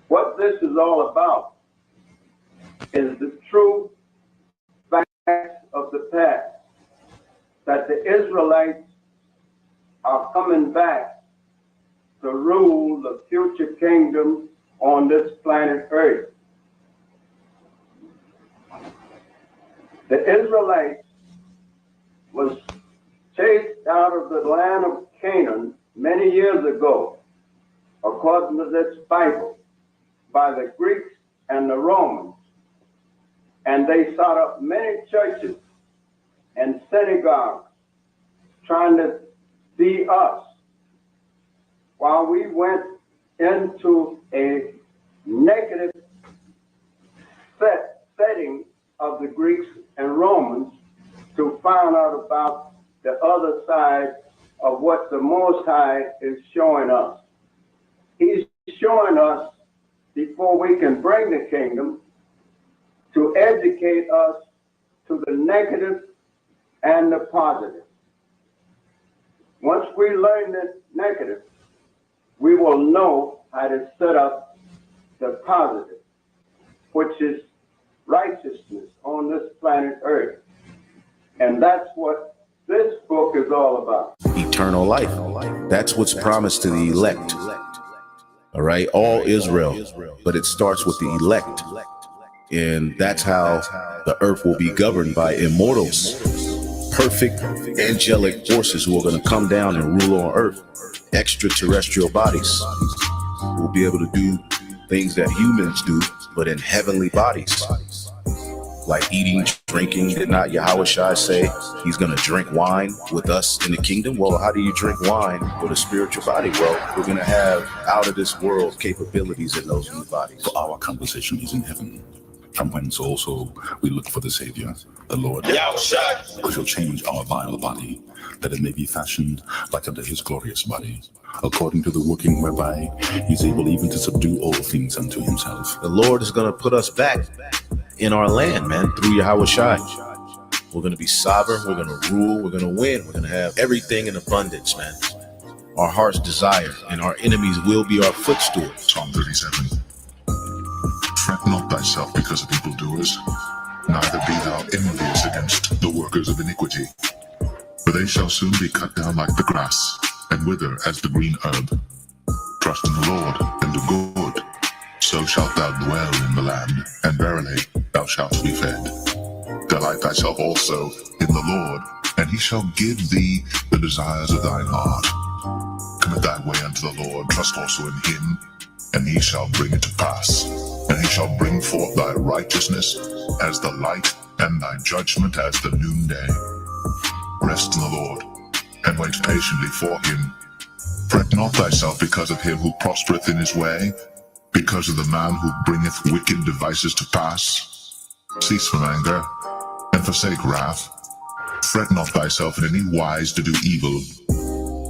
What this is all about is the true facts of the past, that the Israelites are coming back to rule the future kingdom on this planet Earth. The Israelites was chased out of the land of Canaan many years ago, according to this Bible, by the Greeks and the Romans. And they set up many churches and synagogues trying to be us, while we went into a negative setting of the Greeks and Romans to find out about the other side of what the Most High is showing us. He's showing us, before we can bring the kingdom, to educate us to the negative and the positive. Once we learn the negative, we will know how to set up the positive, which is righteousness on this planet Earth. And that's what this book is all about. Eternal life. That's what's promised to the elect. All right, all Israel, but it starts with the elect. And that's how the earth will be governed by immortals, perfect angelic forces who are going to come down and rule on earth. Extraterrestrial bodies will be able to do things that humans do, but in heavenly bodies, like eating, drinking. Did not Yahushua say he's going to drink wine with us in the kingdom? Well, how do you drink wine with a spiritual body? Well, we're going to have out of this world capabilities in those new bodies. For our conversation is in heaven, from whence also we look for the Savior, the Lord, who shall change our vile body, that it may be fashioned like unto his glorious body, according to the working whereby he's able even to subdue all things unto himself. The Lord is going to put us back in our land, man, through Yahushua. We're going to be sovereign. We're going to rule. We're going to win. We're going to have everything in abundance, man. Our heart's desire, and our enemies will be our footstool. Psalm 37. Fret not thyself because of evildoers, neither be thou envious against the workers of iniquity. For they shall soon be cut down like the grass, and wither as the green herb. Trust in the Lord, and do good. So shalt thou dwell in the land, and verily thou shalt be fed. Delight thyself also in the Lord, and he shall give thee the desires of thine heart. Commit thy way unto the Lord, trust also in him, and he shall bring it to pass. And he shall bring forth thy righteousness as the light, and thy judgment as the noonday. Rest in the Lord, and wait patiently for him. Fret not thyself because of him who prospereth in his way, because of the man who bringeth wicked devices to pass. Cease from anger, and forsake wrath. Fret not thyself in any wise to do evil,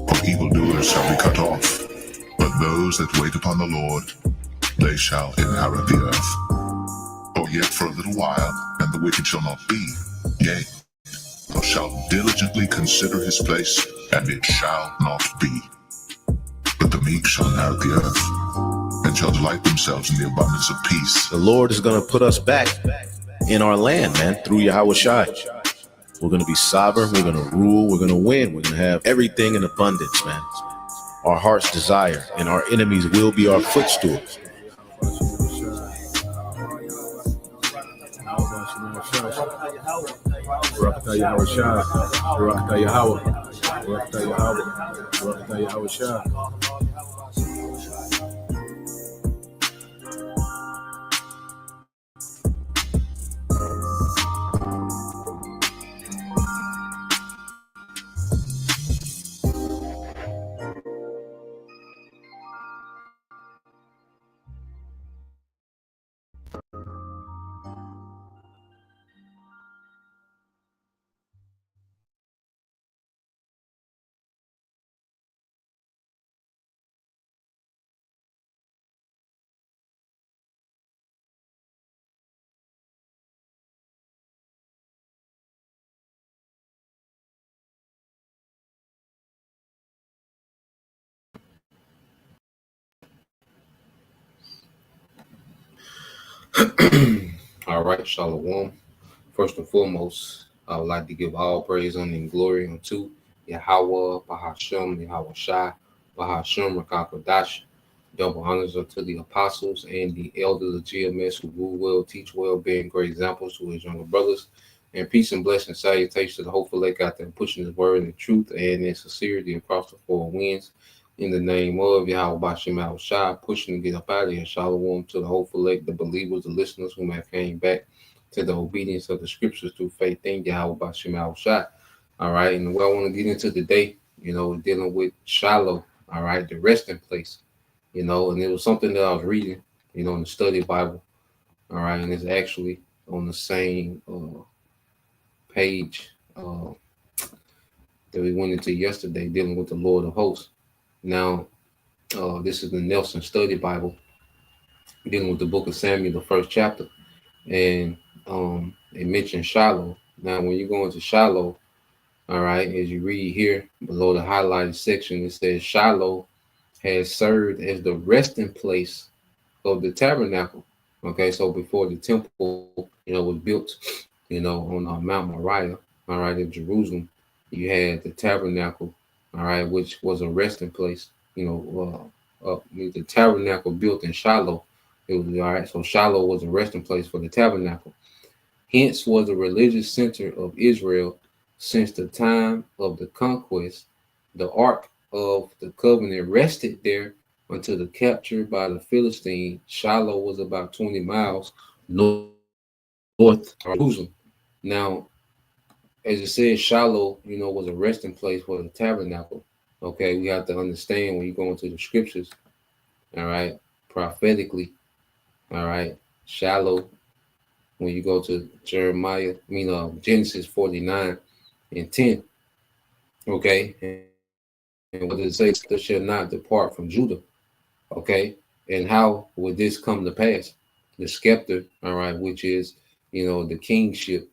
for evildoers shall be cut off. But those that wait upon the Lord, they shall inherit the earth. For yet for a little while, and the wicked shall not be. Yea, thou shalt diligently consider his place, and it shall not be. But the meek shall inherit the earth, and shall delight themselves in the abundance of peace. The Lord is going to put us back in our land, man, through Yahushua. We're going to be sovereign. We're going to rule. We're going to win. We're going to have everything in abundance, man. Our heart's desire, and our enemies will be our footstool. All right, Shalom. First and foremost, I would like to give all praise, honor, and glory unto Yahweh, Bahashem, Yahweh Shai, Bahashem, Rakakodash. Double honors unto the apostles and the elders of GMS who rule well, teach well, being great examples to his younger brothers. And peace and blessing, salutation to the hopeful lake out there pushing his word in truth and in sincerity across the four winds. In the name of Yahweh Bashem Al Shai, pushing to get up out of here. Shalom to the hopeful lake, the believers, the listeners who have came back to the obedience of the scriptures through faith in Yahweh Bashem Al Shai. All right, and what I want to get into today, dealing with Shiloh, all right, the resting place, and it was something that I was reading, in the study Bible, all right, and it's actually on the same page that we went into yesterday, dealing with the Lord of Hosts. Now, this is the Nelson Study Bible, dealing with the book of Samuel, the first chapter, and it mentions Shiloh. Now, when you go into Shiloh, all right, as you read here below the highlighted section, it says Shiloh has served as the resting place of the tabernacle. Okay, so before the temple, was built, on Mount Moriah, all right, in Jerusalem, you had the tabernacle, all right, which was a resting place. The tabernacle built in Shiloh. It was all right. So Shiloh was a resting place for the tabernacle. Hence was a religious center of Israel since the time of the conquest. The Ark of the Covenant rested there until the capture by the Philistines. Shiloh was about 20 miles north of Jerusalem. Now, as it says, Shiloh, was a resting place for the tabernacle. Okay, we have to understand when you go into the scriptures, all right, prophetically, all right, Shiloh, when you go to Genesis 49 and 10, okay, and what does it say? There shall not depart from Judah, okay, and how would this come to pass? The scepter, all right, which is, the kingship,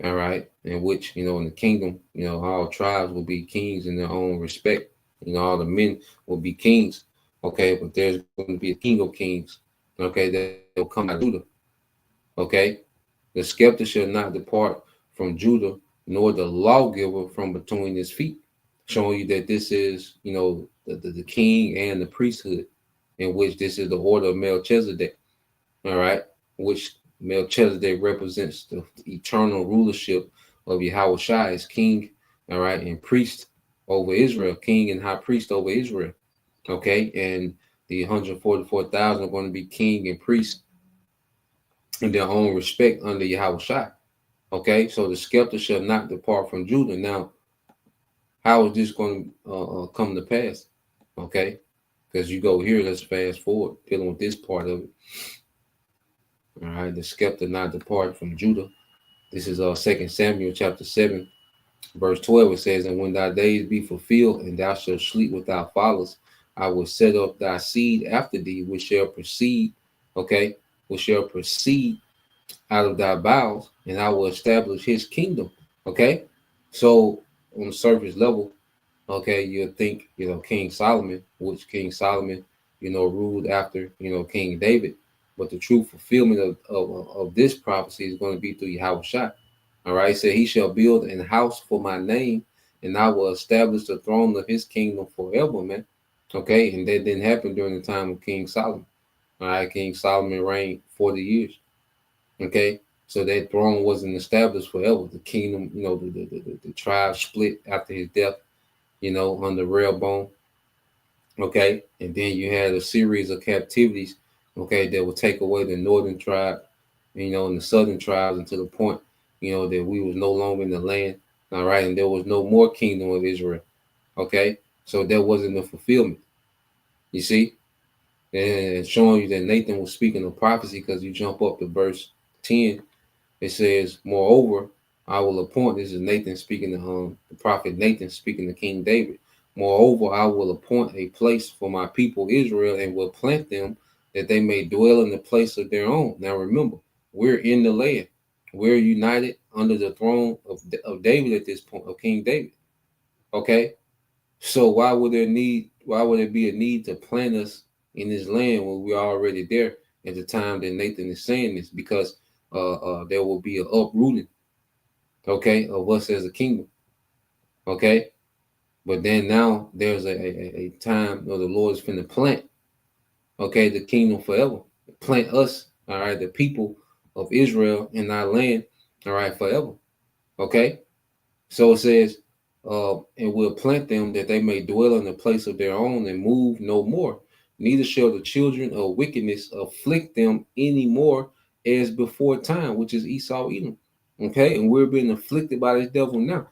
all right, in which, in the kingdom, all tribes will be kings in their own respect, all the men will be kings, okay, but there's going to be a king of kings, okay, that will come out of Judah, okay. The scepter shall not depart from Judah, nor the lawgiver from between his feet, showing you that this is, the king and the priesthood, in which this is the order of Melchizedek, all right, which Melchizedek represents the eternal rulership of Yahweh Shai as king, all right, and priest over Israel, king and high priest over Israel, okay, and the 144,000 are going to be king and priest in their own respect under Yahweh Shai. Okay, so the scepter shall not depart from Judah. Now, how is this going to come to pass? Okay, because you go here, let's fast forward, dealing with this part of it. All right, the scepter not depart from Judah. This is 2 Samuel chapter 7, verse 12. It says, and when thy days be fulfilled, and thou shalt sleep with thy fathers, I will set up thy seed after thee, which shall proceed, okay, which shall proceed out of thy bowels, and I will establish his kingdom. Okay, so on the surface level, okay, you'll think, King Solomon, which King Solomon, ruled after, King David, but the true fulfillment of this prophecy is going to be through Yahweh Shai. All right, so he shall build an house for my name, and I will establish the throne of his kingdom forever, man. Okay, and that didn't happen during the time of King Solomon. All right, King Solomon reigned 40 years. Okay, so that throne wasn't established forever. The kingdom, the tribe split after his death, under Rehoboam. Okay, and then you had a series of captivities, okay, that would take away the northern tribe, and the southern tribes until the point, that we was no longer in the land. All right, and there was no more kingdom of Israel. Okay, so that wasn't the fulfillment. You see, and showing you that Nathan was speaking of prophecy, because you jump up to verse 10. It says, moreover, I will appoint, this is Nathan speaking to the prophet Nathan speaking to King David. Moreover, I will appoint a place for my people Israel and will plant them that they may dwell in the place of their own. Now remember, we're in the land. We're united under the throne of David at this point, of King David. Okay? So why would there be a need to plant us in this land when we're already there? at the time that Nathan is saying this, because there will be an uprooting, okay, of us as a kingdom, okay. But then now there's a time where the Lord is finna plant, okay, the kingdom forever, plant us, all right, the people of Israel in our land, all right, forever, okay. So it says, and will plant them that they may dwell in the place of their own and move no more. Neither shall the children of wickedness afflict them any more as before time, which is Esau Edom. Okay, and we're being afflicted by this devil now.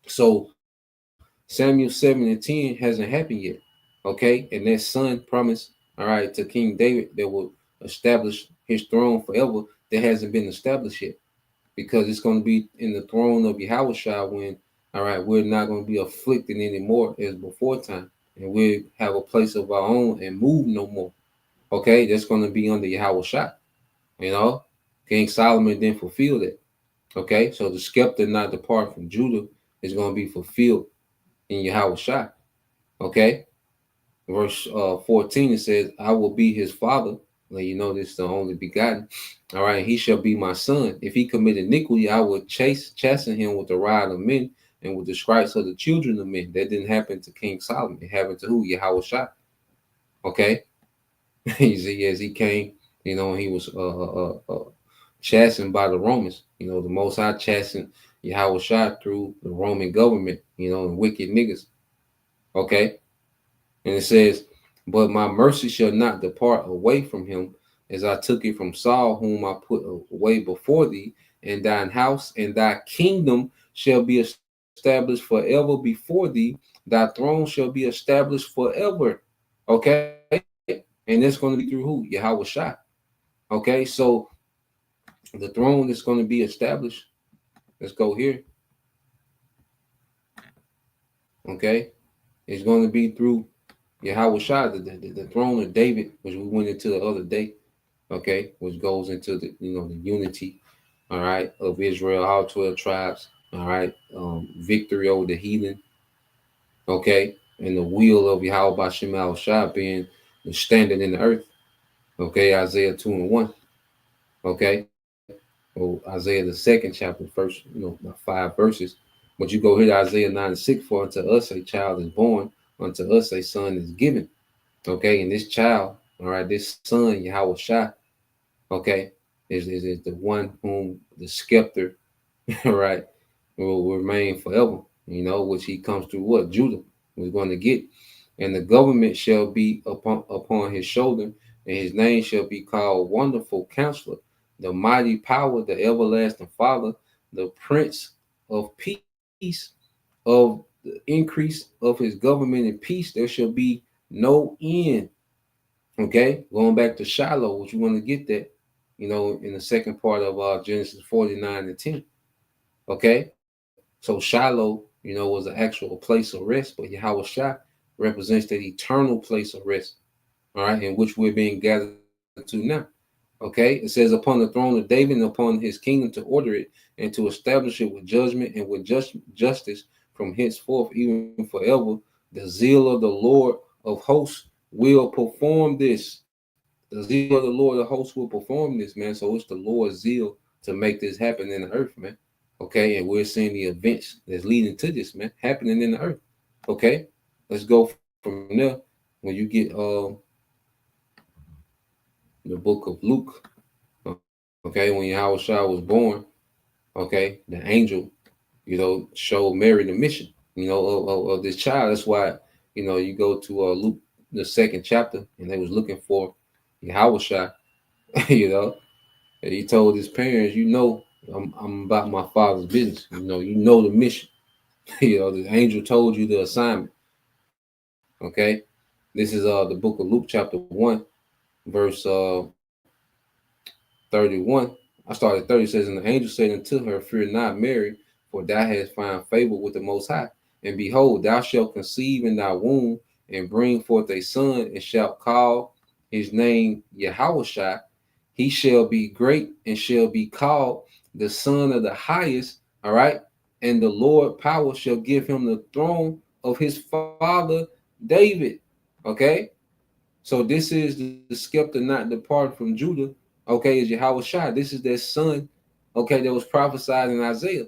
So Samuel 7 and 10 hasn't happened yet. Okay, and that son promised, all right, to King David that will establish his throne forever. That hasn't been established yet, because it's going to be in the throne of Yahushua when, all right, we're not going to be afflicted anymore as before time, and we have a place of our own and move no more. Okay, that's going to be under Yahushua. You know, King Solomon didn't fulfill that. Okay, so the scepter not depart from Judah is going to be fulfilled in Yahushua. Okay, verse 14 it says, I will be his father. Let you know this is the only begotten. All right, he shall be my son. If he commit iniquity, I will chasten him with the rod of men and with the stripes of the children of men. That didn't happen to King Solomon. It happened to who? Yahweh Shah. Okay, you see, as he came, you know, he was chastened by the Romans. You know, the Most High chastened Yahweh Shah through the Roman government. You know, and wicked niggas. Okay. And it says, but my mercy shall not depart away from him, as I took it from Saul, whom I put away before thee, and thine house and thy kingdom shall be established forever before thee. Thy throne shall be established forever. Okay. And that's going to be through who? Yahweh Shah. Okay. So the throne is going to be established. Let's go here. Okay. It's going to be through Yahweh Shah, the throne of David, which we went into the other day, okay, which goes into the, you know, the unity, all right, of Israel, all 12 tribes, all right, victory over the heathen, okay, and the will of Yahweh Bashem Al Shah being the standard in the earth, okay, Isaiah 2 and 1, okay, or Isaiah the second chapter, first, you know, 5 verses. But you go here to Isaiah 9 and 6, for unto us a child is born, unto us a son is given. Okay, and this child, all right, this son, Yahweh Shah, okay, is the one whom the scepter, all right, will remain forever, you know, which he comes through what? Judah was going to get. And the government shall be upon his shoulder, and his name shall be called Wonderful Counselor, the Mighty Power, the Everlasting Father, the Prince of Peace. Of the increase of his government and peace, there shall be no end. Okay, going back to Shiloh, which you want to get that, you know, in the second part of Genesis 49 and 10. Okay, so Shiloh, you know, was an actual place of rest, but Yahweh Shah represents that eternal place of rest, all right, in which we're being gathered to now. Okay, it says, upon the throne of David and upon his kingdom to order it and to establish it with judgment and with justice from henceforth, even forever. The zeal of the Lord of hosts will perform this. The zeal of the Lord of hosts will perform this, man. So it's the Lord's zeal to make this happen in the earth, man. Okay, and we're seeing the events that's leading to this, man, happening in the earth. Okay, let's go from there. When you get the book of Luke, okay, when Yahweh Shah was born, okay, the angel, you know, showed Mary the mission, you know, of this child. That's why, you know, you go to Luke the second chapter, and they was looking for Yahweh Shah, you know, and he told his parents, you know, I'm about my father's business. You know the mission. You know, the angel told you the assignment. Okay, this is the book of Luke chapter 1, verse 31. I started 30. It says, and the angel said unto her, fear not, Mary, for thou hast found favor with the Most High. And behold, thou shalt conceive in thy womb and bring forth a son, and shalt call his name Yahushua. He shall be great and shall be called the Son of the Highest. All right. And the Lord power shall give him the throne of his father David. Okay. So this is the scepter not depart from Judah. Okay, is Yahweh Shai. This is their son. Okay, that was prophesied in Isaiah.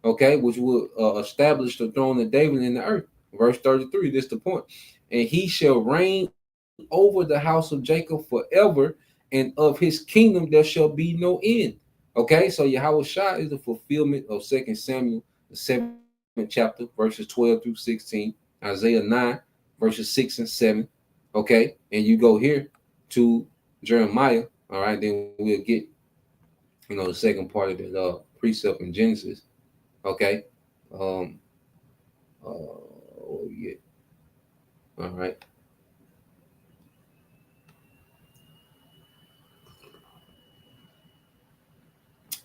Okay, which will establish the throne of David in the earth. Verse 33. This is the point. And he shall reign over the house of Jacob forever, and of his kingdom there shall be no end. Okay, so Yahweh Shai is the fulfillment of 2 Samuel, the 7th chapter, verses 12 through 16, Isaiah 9, verses 6 and 7. Okay, and you go here to Jeremiah. All right, then we'll get the second part of the precept in Genesis. Okay, um, oh yeah, all right.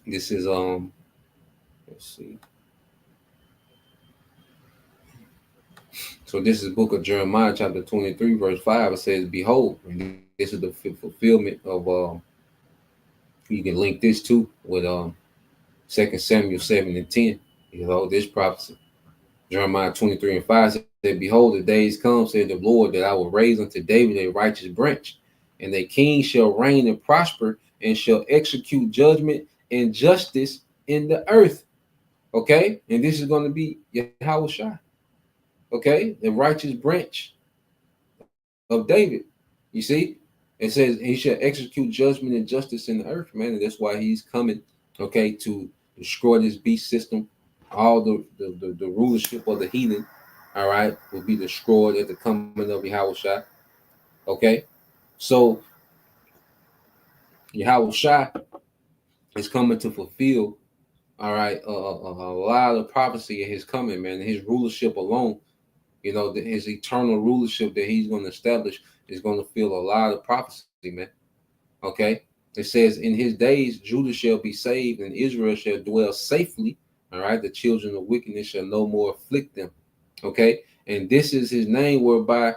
This is let's see. So this is book of Jeremiah, chapter 23, verse 5. It says, "Behold," and this is the fulfillment of you can link this too with 2 Samuel 7 and 10. This prophecy. Jeremiah 23 and 5 said, "Behold, the days come, said the Lord, that I will raise unto David a righteous branch, and a king shall reign and prosper, and shall execute judgment and justice in the earth." Okay, and this is going to be Yahweh Shai. Okay, the righteous branch of David. You see, it says he shall execute judgment and justice in the earth, man, and that's why he's coming. Okay, to destroy this beast system, all the rulership of the heathen. All right, will be destroyed at the coming of Yahweh Shai. Okay, so Yahweh Shai is coming to fulfill. All right, a lot of prophecy in his coming, man. His rulership alone, his eternal rulership that he's going to establish is going to fill a lot of prophecy, man. Okay, it says, "In his days Judah shall be saved, and Israel shall dwell safely." All right, the children of wickedness shall no more afflict them. Okay, and this is his name whereby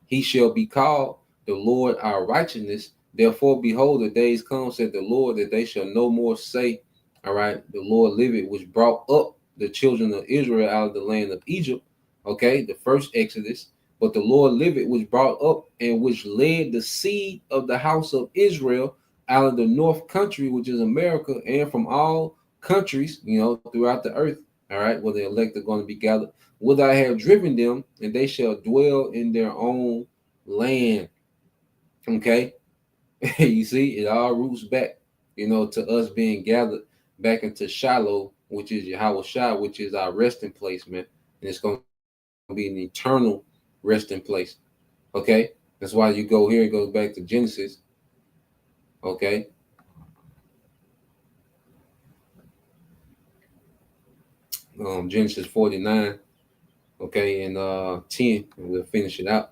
he shall be called the Lord our righteousness. Therefore, behold, the days come, said the Lord, that they shall no more say, all right, the Lord liveth, which brought up the children of Israel out of the land of Egypt. Okay, the first Exodus. But the Lord liveth, which brought up and which led the seed of the house of Israel out of the north country, which is America, and from all countries, throughout the earth. All right, where the elect are going to be gathered. Would I have driven them, and they shall dwell in their own land. Okay, you see, it all roots back, to us being gathered back into Shiloh, which is Yahweh Shai, which is our resting place, man. And it's going to be an eternal resting place. Okay, that's why you go here. It goes back to Genesis. Okay. Genesis 49. Okay, and 10, and we'll finish it out.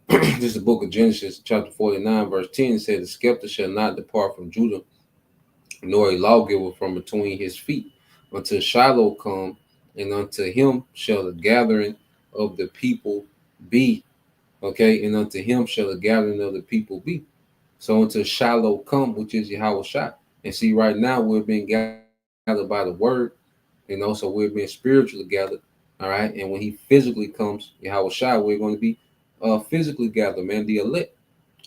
This is the book of Genesis, chapter 49, verse 10. It says, "The scepter shall not depart from Judah, nor a lawgiver from between his feet, until Shiloh come, and unto him shall the gathering of the people be." Okay, and unto him shall the gathering of the people be. So until Shiloh come, which is Yahweh Shai. And see, right now we're being gathered by the word, so we're being spiritually gathered. All right, and when he physically comes, Yahweh Shai, we're going to be physically gathered, man, the elect.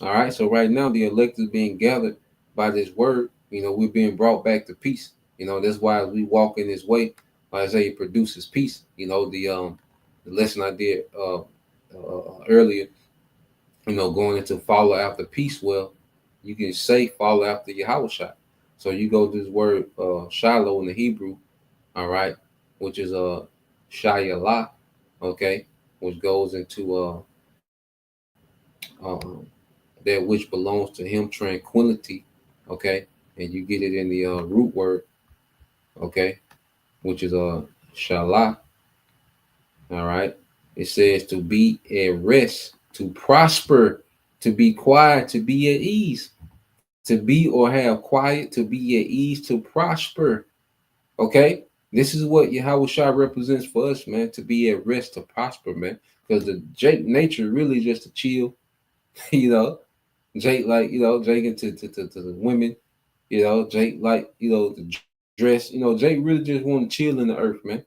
All right, so right now the elect is being gathered by this word. We're being brought back to peace. That's why we walk in this way. Isaiah produces peace. The lesson I did earlier. Going into follow after peace. Well, you can say follow after Yahweh Shai. So you go to this word Shiloh in the Hebrew. All right, which is Shayalah. Okay, which goes into that which belongs to him, tranquility. Okay, and you get it in the root word. Okay, which is Shalah. All right, it says to be at rest, to prosper, to be quiet, to be at ease, to be or have quiet, to be at ease, to prosper. Okay, this is what Yahweh Shai represents for us, man. To be at rest, to prosper, man. Because the Jake nature really just to chill, you know. Jake like Jake into the women, Jake like the dress, Jake really just want to chill in the earth, man.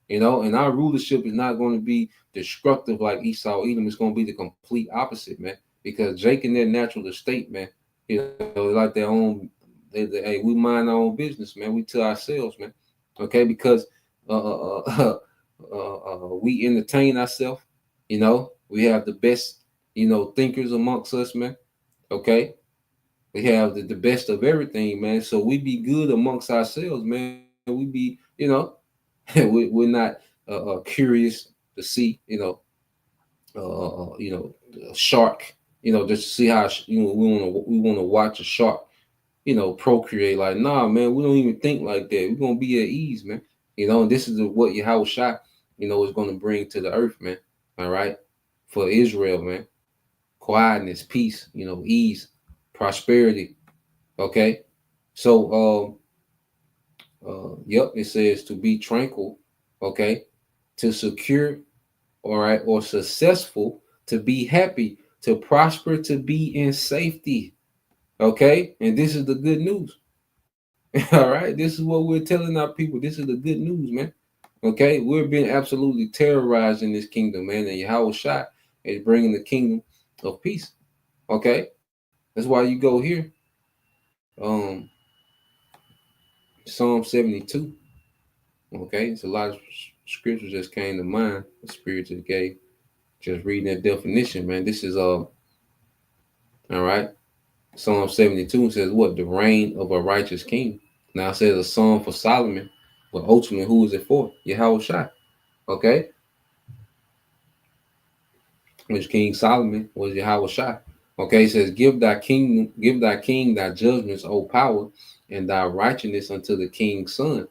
And our rulership is not going to be destructive like Esau, Edom. It's going to be the complete opposite, man. because Jake in their natural estate, man, like their own. Hey, we mind our own business, man. We to ourselves, man. Okay, because we entertain ourselves. We have the best, thinkers amongst us, man. Okay, we have the best of everything, man. So we be good amongst ourselves, man. We be, we're not curious to see, a shark, just to see how we want to watch a shark, procreate. Like, nah, man, we don't even think like that. We're gonna be at ease, man. And this is what Yahweh Shai, is gonna bring to the earth, man. All right, for Israel, man. Quietness, peace, ease, prosperity. Okay, so yep, it says to be tranquil. Okay, to secure, all right, or successful, to be happy, to prosper, to be in safety. Okay, and this is the good news. All right, this is what we're telling our people. This is the good news, man. Okay, we're being absolutely terrorized in this kingdom, man. And Yahweh Shai is bringing the kingdom of peace. Okay, that's why you go here. Um, Psalm 72. Okay, it's a lot of scriptures just came to mind. The Spirit just gave. Just reading that definition, man. This is all right. Psalm 72 says what? The reign of a righteous king. Now it says a song for Solomon, but ultimately, who is it for? Yahweh Shai. Okay, which King Solomon was Yahweh Shai. Okay, it says, give thy king thy judgments, O power, and thy righteousness unto the king's son.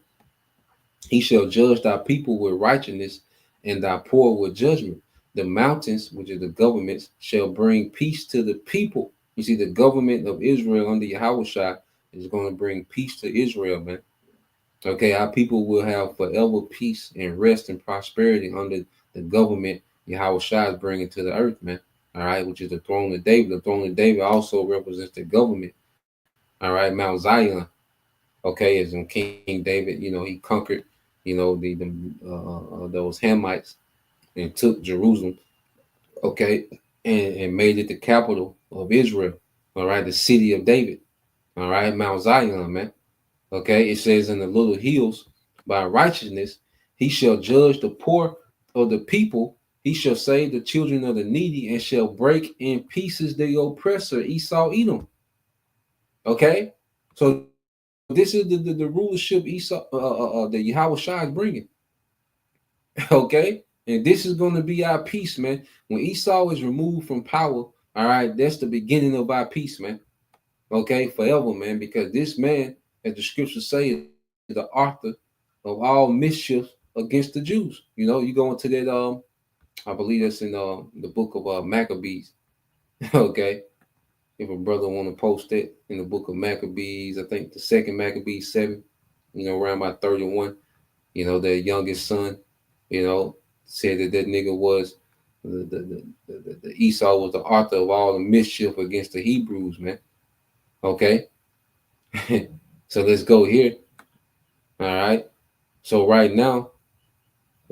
He shall judge thy people with righteousness, and thy poor with judgment. The mountains, which are the governments, shall bring peace to the people. You see, the government of Israel under Yahweh Shai is going to bring peace to Israel, man. Okay, our people will have forever peace and rest and prosperity under the government Yahweh Shai is bringing to the earth, man. All right, which is the throne of David. The throne of David also represents the government. All right, Mount Zion. Okay, as in King David, he conquered, those Hamites and took Jerusalem. Okay, and made it the capital of Israel. All right, the city of David. All right, Mount Zion, man. Okay, it says in the little hills, by righteousness, he shall judge the poor of the people. He shall save the children of the needy and shall break in pieces the oppressor, Esau, Edom. Okay, so this is the rulership Esau, that Yahweh Shai is bringing. Okay, and this is going to be our peace, man. When Esau is removed from power, all right, that's the beginning of our peace, man. Okay, forever, man, because this man, as the scriptures say, is the author of all mischief against the Jews. You go into that, I believe that's in the book of Maccabees. Okay, if a brother want to post it in the book of Maccabees, I think the second Maccabees 7, around about 31, their youngest son, said that nigga was the Esau was the author of all the mischief against the Hebrews, man. Okay. So let's go here. All right. So right now,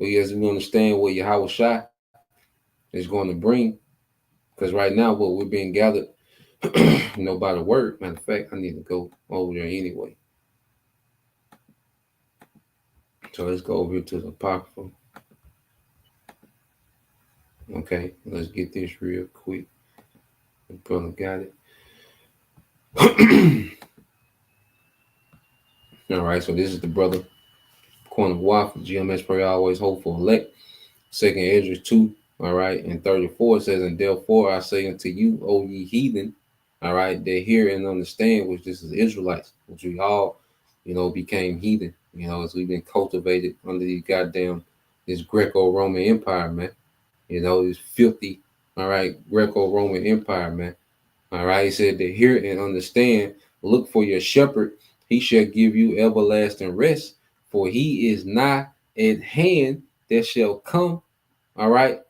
as we understand what Yahweh Shai is going to bring, because right now what we're being gathered, by the word. Matter of fact, I need to go over there anyway. So let's go over to the Apocrypha. Okay, let's get this real quick. The brother got it. All right, so this is the brother Corner Waffle, GMS prayer always hope for elect. Second Ezra 2, all right, and 34 says, and therefore I say unto you, O ye heathen, all right, they hear and understand, which this is Israelites, which we all, became heathen, as we've been cultivated under this Greco-Roman Empire, man. This filthy, all right, Greco-Roman Empire, man. All right, he said to hear and understand, look for your shepherd, he shall give you everlasting rest, for he is nigh at hand that shall come, all right,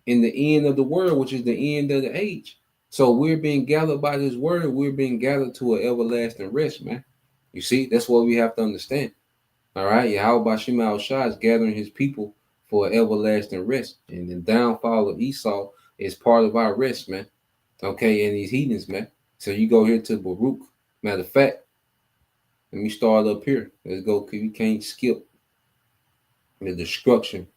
in the end of the world, which is the end of the age. So we're being gathered by this word, we're being gathered to an everlasting rest, man. You see, that's what we have to understand. All right, Yahweh Bashim Al Shah is gathering his people for an everlasting rest. And the downfall of Esau is part of our rest, man. Okay, and these heathens, man. So you go here to Baruch. Matter of fact, let me start up here. Let's go, cause we can't skip the destruction.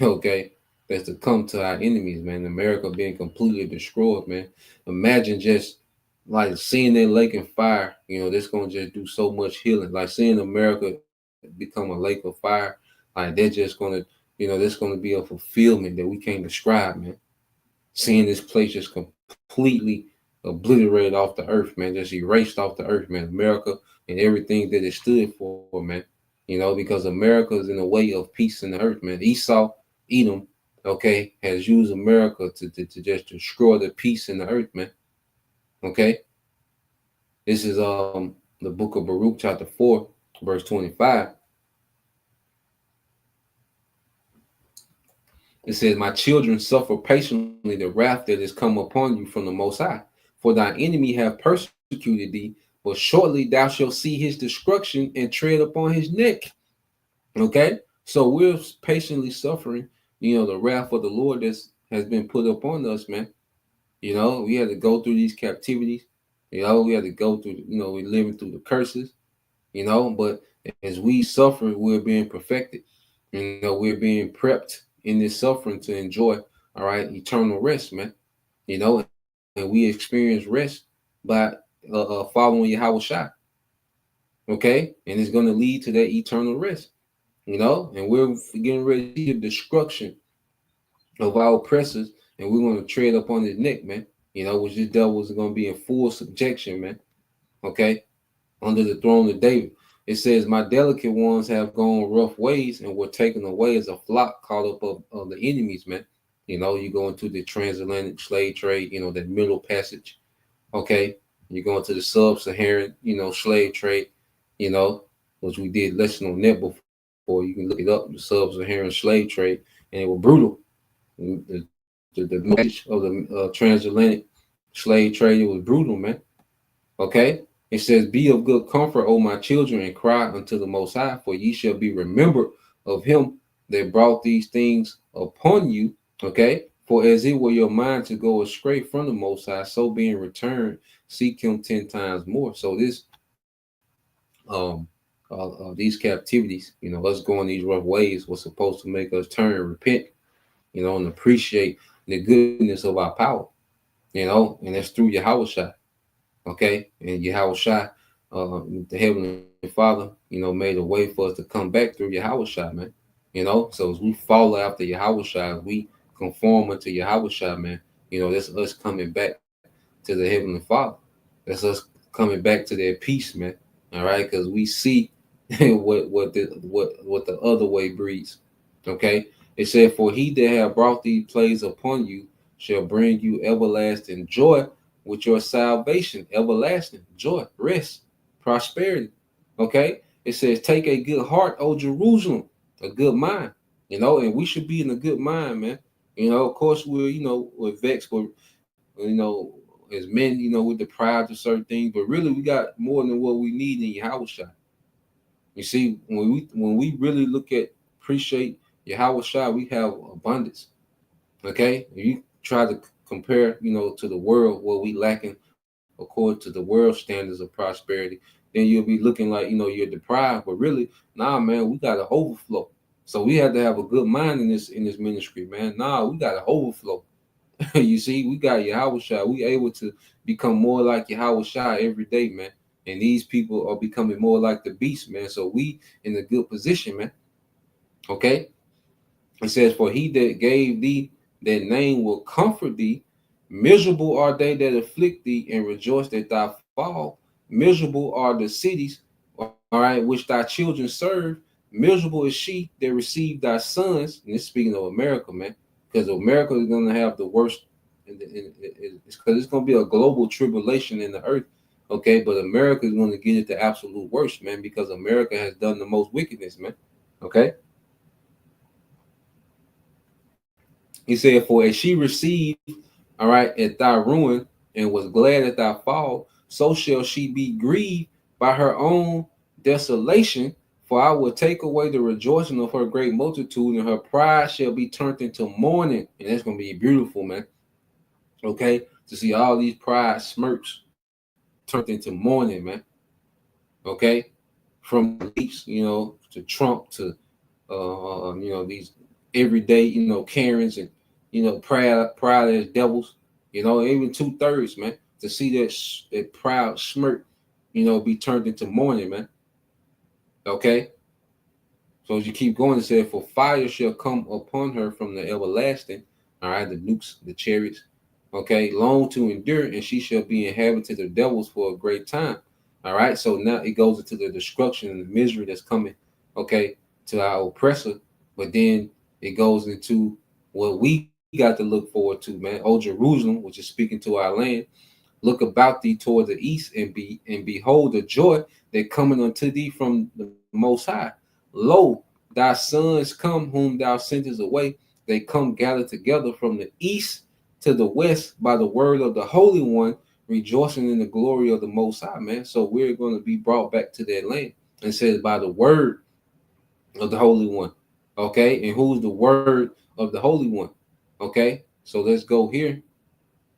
Okay, that's to come to our enemies, man. America being completely destroyed, man. Imagine just like seeing that lake in fire. That's gonna just do so much healing. Like seeing America become a lake of fire. Like they're just gonna, that's gonna be a fulfillment that we can't describe, man. Seeing this place just completely obliterated off the earth, man, just erased off the earth, man. America and everything that it stood for, man. Because America is in the way of peace in the earth, man. Esau, Edom, okay, has used America to just destroy the peace in the earth, man. Okay. This is the book of Baruch, chapter 4, verse 25. It says, "My children, suffer patiently the wrath that is come upon you from the Most High. For thy enemy have persecuted thee, but shortly thou shalt see his destruction and tread upon his neck." Okay? So we're patiently suffering, the wrath of the Lord that has been put upon us, man. We had to go through these captivities. We had to go through, we're living through the curses, but as we suffer, we're being perfected. We're being prepped in this suffering to enjoy, all right, eternal rest, man. And we experience rest by following Yahweh Shai, okay? And it's going to lead to that eternal rest, and we're getting ready to see the destruction of our oppressors, and we're going to tread upon his neck, man, which this devil is going to be in full subjection, man, okay, under the throne of David. It says, "My delicate ones have gone rough ways and were taken away as a flock caught up of the enemies," man. You go into the transatlantic slave trade, that middle passage. Okay. You go into the sub-Saharan, slave trade, which we did lesson on that before. You can look it up, the sub-Saharan slave trade, and it was brutal. The message of the transatlantic slave trade, it was brutal, man. Okay. It says, "Be of good comfort, O my children, and cry unto the Most High, for ye shall be remembered of him that brought these things upon you." Okay. "For as it were your mind to go astray from the Most High, so being returned, seek him 10 times more." So this, these captivities, us going these rough ways was supposed to make us turn and repent, and appreciate the goodness of our power, and that's through Yahweh Shai. Okay, and Yahweh Shai, the Heavenly Father, made a way for us to come back through Yahweh Shai, man. So as we follow after Yahweh Shai, we conform unto Yahweh Shai, man. That's us coming back to the Heavenly Father. That's us coming back to their peace, man. All right, because we see what the other way breeds. Okay, it said, "For he that have brought these plagues upon you shall bring you everlasting joy with your salvation," everlasting joy, rest, prosperity. Okay, it says, "Take a good heart, O Jerusalem," a good mind. And we should be in a good mind, man. Of course, we're vexed, but as men, we're deprived of certain things, but really we got more than what we need in Yahweh Shai. You see, when we really look at appreciate Yahweh Shai, we have abundance. Okay, if you try to compare, to the world, what we lacking according to the world standards of prosperity, then you'll be looking like you're deprived. But really, nah, man, we got an overflow. So we have to have a good mind in this ministry, man. Nah, we got an overflow. You see, we got Yahweh Shai. We able to become more like Yahweh Shai every day, man. And these people are becoming more like the beast, man. So we in a good position, man. Okay. It says, "For he that gave thee that name will comfort thee. Miserable are they that afflict thee, and rejoice that thou fall. Miserable are the cities, all right, which thy children serve. Miserable is she that received thy sons." And this speaking of America, man, because America is going to have the worst. It's because it's going to be a global tribulation in the earth. Okay, but America is going to get it the absolute worst, man, because America has done the most wickedness, man. Okay. He said, "For as she received, all right, at thy ruin, and was glad at thy fall, so shall she be grieved by her own desolation. For I will take away the rejoicing of her great multitude, and her pride shall be turned into mourning." And that's going to be beautiful, man. Okay. to see all these pride smirks turned into mourning, man. Okay, from the leaks, to Trump to these everyday, Karens and proud as devils, even 2/3, man, to see that proud smirk, be turned into mourning, man. Okay, so as you keep going, it said, "For fire shall come upon her from the everlasting." All right, the nukes, the chariots. Okay, long to endure, and she shall be inhabited of devils for a great time. All right, so now it goes into the destruction and the misery that's coming. Okay, to our oppressor, but then it goes into what we got to look forward to, man. "O Jerusalem, which is speaking to our land, look about thee toward the east, and behold the joy that cometh unto thee from the Most High. Lo, thy sons come whom thou sentest away. They come gathered together from the east to the west by the word of the Holy One, rejoicing in the glory of the Most High," man. So we're going to be brought back to that land. And says by the word of the Holy One. Okay, and who's the word of the Holy One? Okay, so let's go here.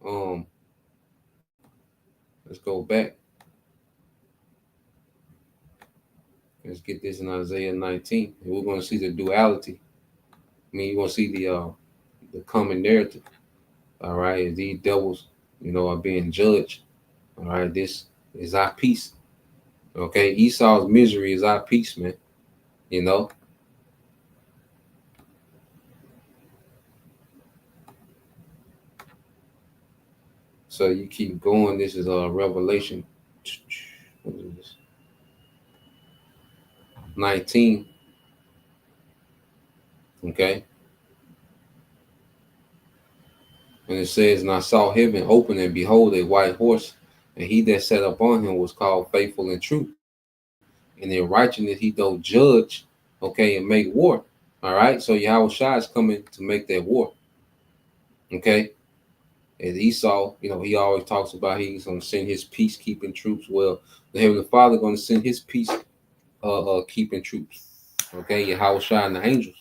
Um, let's go back. Let's get this in Isaiah 19, and we're going to see the duality. I mean, you're going to see the common narrative. All right, as these devils, are being judged. All right, this is our peace. Okay, Esau's misery is our peace, man. You know. So you keep going. This is Revelation. What is this? 19. Okay. And it says, "And I saw heaven open, and behold, a white horse, and he that sat upon him was called Faithful and True. And in righteousness he doth judge, okay, and make war." All right. So Yahweh Shai is coming to make that war. Okay. And Esau, he always talks about he's going to send his peacekeeping troops. Well, the Heavenly Father going to send his peace keeping troops. Okay, Yahweh Shai and the angels.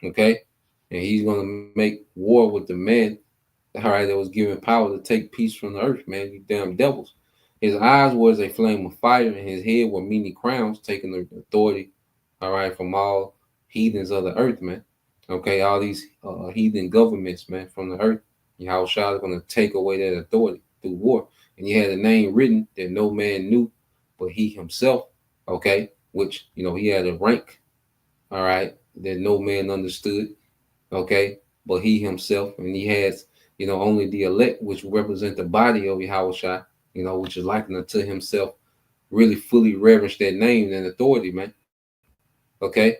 Okay, and he's going to make war with the man, all right, that was given power to take peace from the earth, man. You damn devils. His eyes was a flame of fire, and his head were many crowns, taking the authority, all right, from all heathens of the earth, man. Okay, all these heathen governments, man, from the earth. Yahweh Shai is going to take away that authority through war. And he had a name written that no man knew but he himself, okay, which, he had a rank, all right, that no man understood, okay, but he himself. And he has, only the elect, which represent the body of Yahweh Shai, which is likened unto himself, really fully reverence that name and authority, man. Okay,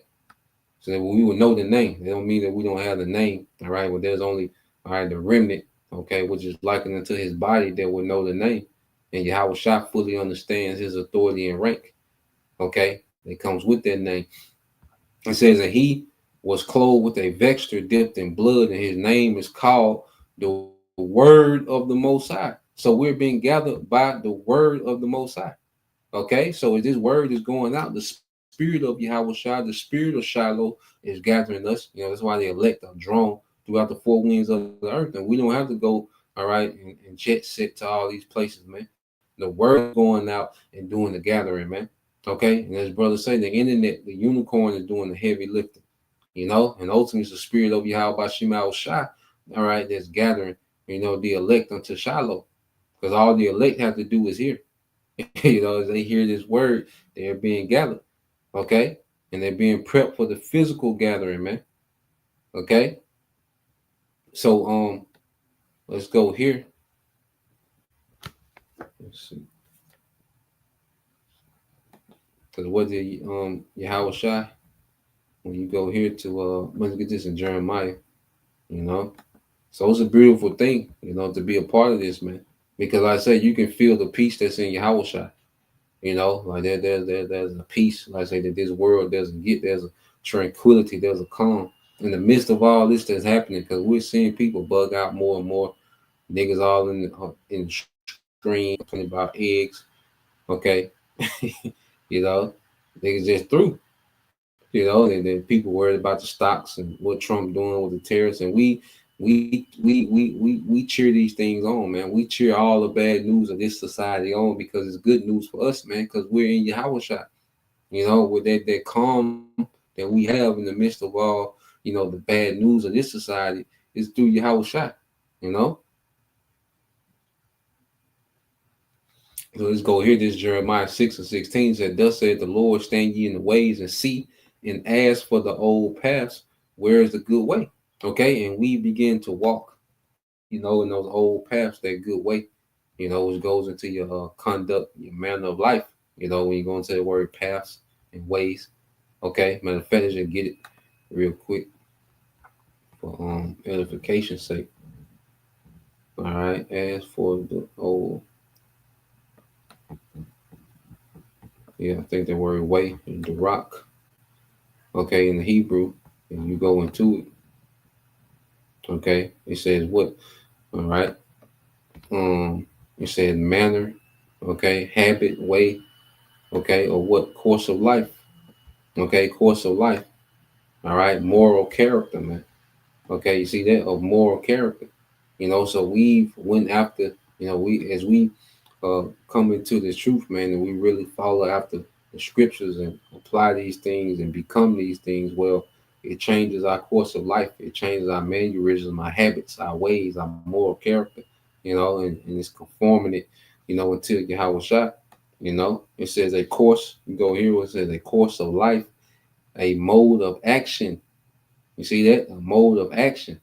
so that we will know the name. It don't mean that we don't have the name, all right. Well, there's only, all right, the remnant, okay, which is likened unto his body, that will know the name. And Yahweh Shai fully understands his authority and rank, okay, that comes with that name. It says that he was clothed with a vesture dipped in blood, and his name is called the word of the Most High. So we're being gathered by the word of the Most High. Okay, so as this word is going out, the spirit of Yahweh Shai, the spirit of Shiloh is gathering us. That's why the elect are drawn throughout the four winds of the earth. And we don't have to go, all right, and jet set to all these places, man. The word is going out and doing the gathering, man. Okay, and as brother say, the internet, the unicorn is doing the heavy lifting, and ultimately it's the spirit of Yahweh Shema Shai, all right, that's gathering, the elect unto Shiloh. Because all the elect have to do is hear. As they hear this word, they're being gathered. Okay? And they're being prepped for the physical gathering, man. Okay? So let's go here. Let's see. Because what did Yahweh Shai, when you go here to let's get this in Jeremiah, So it's a beautiful thing, to be a part of this, man. Because like I say, you can feel the peace that's in Yahweh Shai. Like there's a peace, like I say, that this world doesn't get. There's a tranquility, there's a calm in the midst of all this that's happening, because we're seeing people bug out more and more. Niggas all in the screen talking about eggs, okay? Niggas just through, and then people worried about the stocks and what Trump doing with the tariffs, and we we cheer these things on, man. We cheer all the bad news of this society on because it's good news for us, man, because we're in Yahweh shot, with that calm that we have in the midst of all, the bad news of this society is through Yahweh shot, you know. So let's go here. This Jeremiah 6:16 said, "Thus said the Lord, stand ye in the ways and see, and ask for the old paths, where is the good way?" Okay, and we begin to walk, in those old paths, that good way, which goes into your conduct, your manner of life. When you go into the word paths and ways. Okay, matter of fact, just get it real quick for edification's sake. All right, as for the old, yeah, I think the word way is the rock. Okay, in the Hebrew, and you go into it. Okay, it says what? All right, it says manner. Okay, habit, way. Okay, or what course of life? Okay, course of life. All right, moral character, man. Okay, you see that, of moral character. So we've went after, we as we come into the truth, man, and we really follow after the scriptures and apply these things and become these things. Well, it changes our course of life. It changes our mannerisms, our habits, our ways, our moral character. And it's conforming it, until Yahweh shot. It says a course. You go here. It says a course of life, a mode of action. You see that? A mode of action.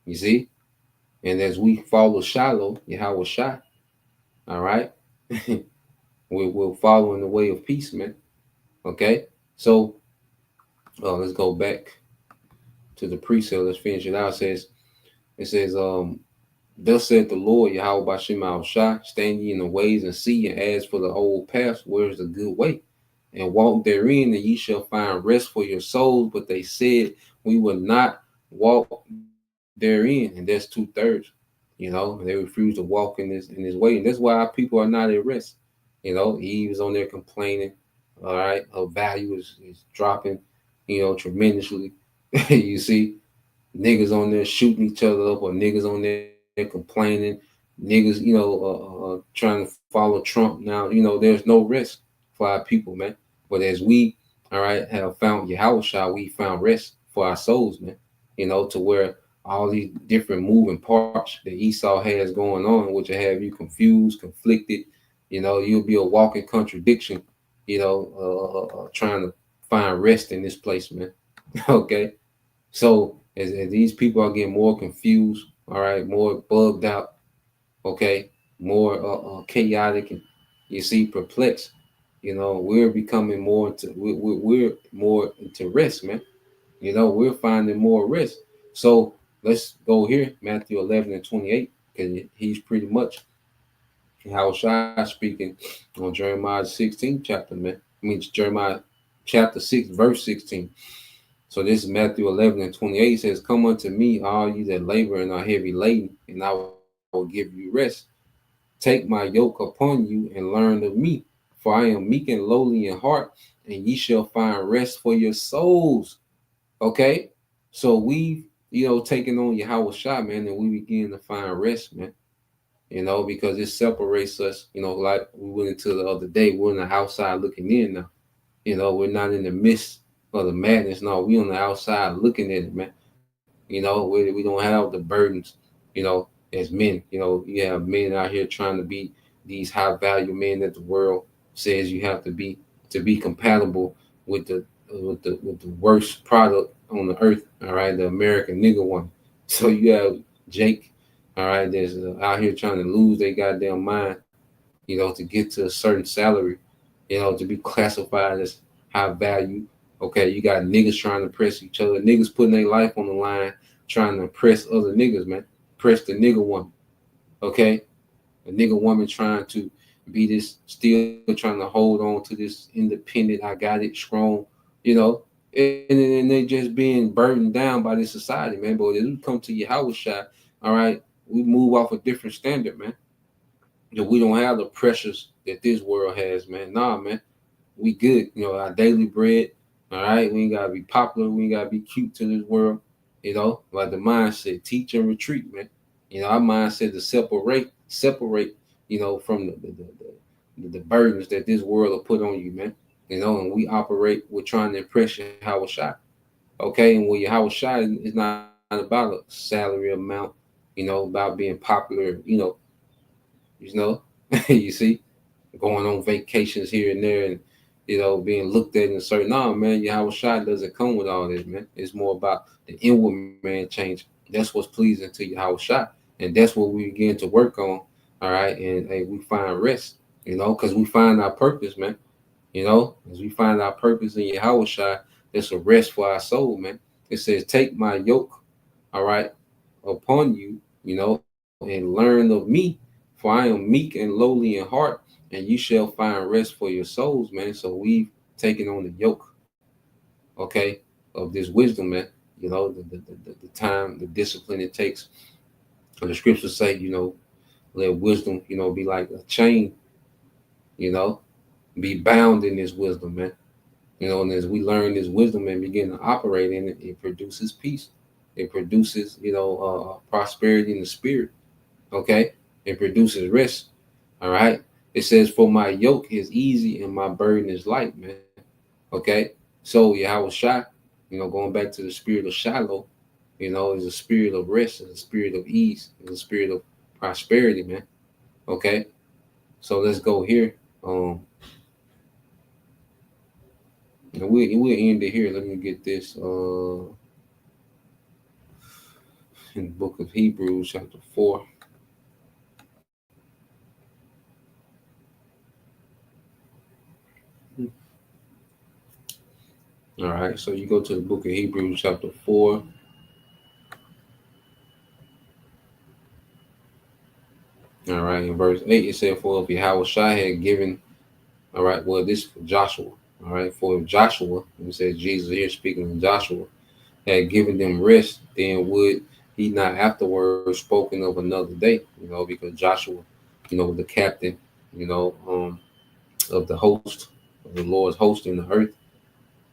You see? And as we follow Shiloh, Yahweh Shai, all right, we're following the way of peace, man. Okay? So let's go back to the precept. Let's finish it out. It says, thus said the Lord, Yahweh Bashim al Shai, stand ye in the ways and see, and ask for the old paths, where is the good way? And walk therein, and ye shall find rest for your souls. But they said, we will not walk therein, and that's 2/3. They refuse to walk in this way, and that's why our people are not at rest. Eve is on there complaining. All right, her value is dropping, tremendously. You see, niggas on there shooting each other up, or niggas on there complaining, niggas, trying to follow Trump now. There's no rest for our people, man. But as we, all right, have found Yahweh, we found rest for our souls, man. To where all these different moving parts that Esau has going on, which will have you confused, conflicted. You'll be a walking contradiction. Trying to find rest in this place, man. Okay. So as these people are getting more confused, all right, more bugged out, okay, more chaotic, and you see perplexed, we're becoming more into we're more into rest, man. We're finding more rest. So let's go here, Matthew 11:28, because he's pretty much how Shai speaking on Jeremiah 16 chapter, man. I mean Jeremiah chapter 6, verse 16. So this is Matthew 11:28. Says, "Come unto me, all you that labor and are heavy laden, and I will give you rest. Take my yoke upon you and learn of me, for I am meek and lowly in heart, and ye shall find rest for your souls." Okay? So we've, taken on Yahweh Shai, man, and we begin to find rest, man. Because it separates us, like we went into the other day, we're on the outside looking in now. We're not in the midst of the madness. No, we on the outside looking at it, man. We don't have the burdens, as men. You have men out here trying to be these high value men that the world says you have to be compatible with the worst product on the earth. All right, the American nigga one. So you have Jake, all right, that's out here trying to lose their goddamn mind, to get to a certain salary, to be classified as high value. Okay, you got niggas trying to press each other, niggas putting their life on the line, trying to press other niggas, man. Press the nigga woman. Okay, a nigga woman trying to be this, still trying to hold on to this independent, I got it, strong, and they just being burdened down by this society, man. But as we come to Yahweh Shai, all right, we move off a different standard, man. We don't have the pressures that this world has, man. Nah, man. We good. Our daily bread. All right. We ain't gotta be popular. We ain't gotta be cute to this world. like the mindset, teach and retreat, man. Our mindset to separate, from the burdens that this world will put on you, man. And we operate, we're trying to impress your Howard Shot. Okay, and when your Howard Shot is not about a salary amount, about being popular, you know, you see, going on vacations here and there and being looked at in a certain man, your Howard Shot doesn't come with all this, man. It's more about the inward man change. That's what's pleasing to your Howard Shot. And that's what we begin to work on. All right. And hey, we find rest, because we find our purpose, man. As we find our purpose in Yahweh Shai, there's a rest for our soul, man. It says, take my yoke, all right, upon you, and learn of me, for I am meek and lowly in heart, and you shall find rest for your souls, man. So we've taken on the yoke, okay, of this wisdom, man. The time, the discipline it takes. And the scriptures say, let wisdom, be like a chain, you know, be bound in this wisdom, man. And as we learn this wisdom and begin to operate in it, it produces peace. It produces, prosperity in the spirit. Okay. It produces rest. All right. It says, for my yoke is easy and my burden is light, man. Okay. So Yahweh Shai, going back to the spirit of Shiloh, is a spirit of rest, is a spirit of ease, is a spirit of prosperity, man. Okay. So let's go here. And we'll end it here. Let me get this in the book of Hebrews, chapter 4. All right, so you go to the book of Hebrews, chapter 4. All right, in verse 8, it said, for if Yahweh Shai had given, all right, well, this for Joshua. All right, for if Joshua, it says Jesus here speaking of Joshua, had given them rest, then would he not afterwards spoken of another day, because Joshua, was the captain, of the host, of the Lord's host in the earth,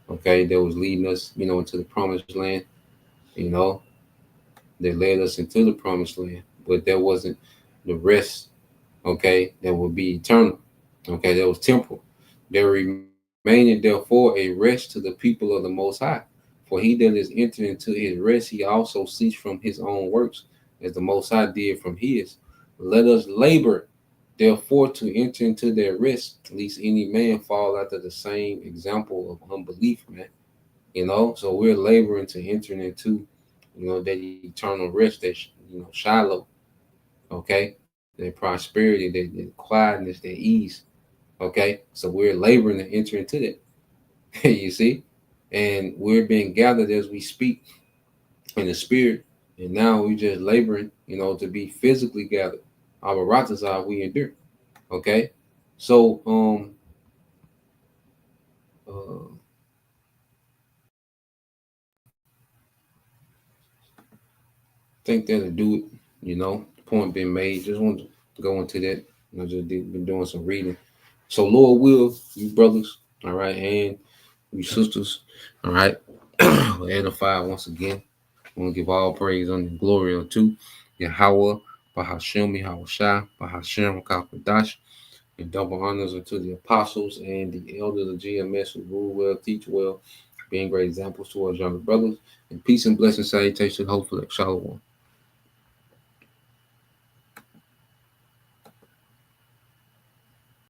okay, that was leading us, into the promised land, you know, that led us into the promised land, but there wasn't the rest, okay, that would be eternal, okay, that was temporal. There remained therefore a rest to the people of the Most High. For he that is entered into his rest, he also ceased from his own works, as the Most High did from his. Let us labor, therefore, to enter into their rest, lest any man fall after the same example of unbelief, man. So we're laboring to enter into, that eternal rest, that, Shiloh, okay, that prosperity, that quietness, that ease, okay. So we're laboring to enter into that. You see? And we're being gathered as we speak in the spirit. And now we're just laboring, to be physically gathered. Our Baratazah we endure. Okay. So uh think that'll do it, point being made. Just want to go into that. Been doing some reading. So Lord will, you brothers, all right, and you sisters, all right, edify once again. I want to give all praise and glory unto Yahweh, Bahashem, Yahweh Shai, Bahashem, Kakadash, and double honors unto the apostles and the elders of GMS who rule well, teach well, being great examples to our younger brothers. And peace and blessing salutation, hopefully, Shalom.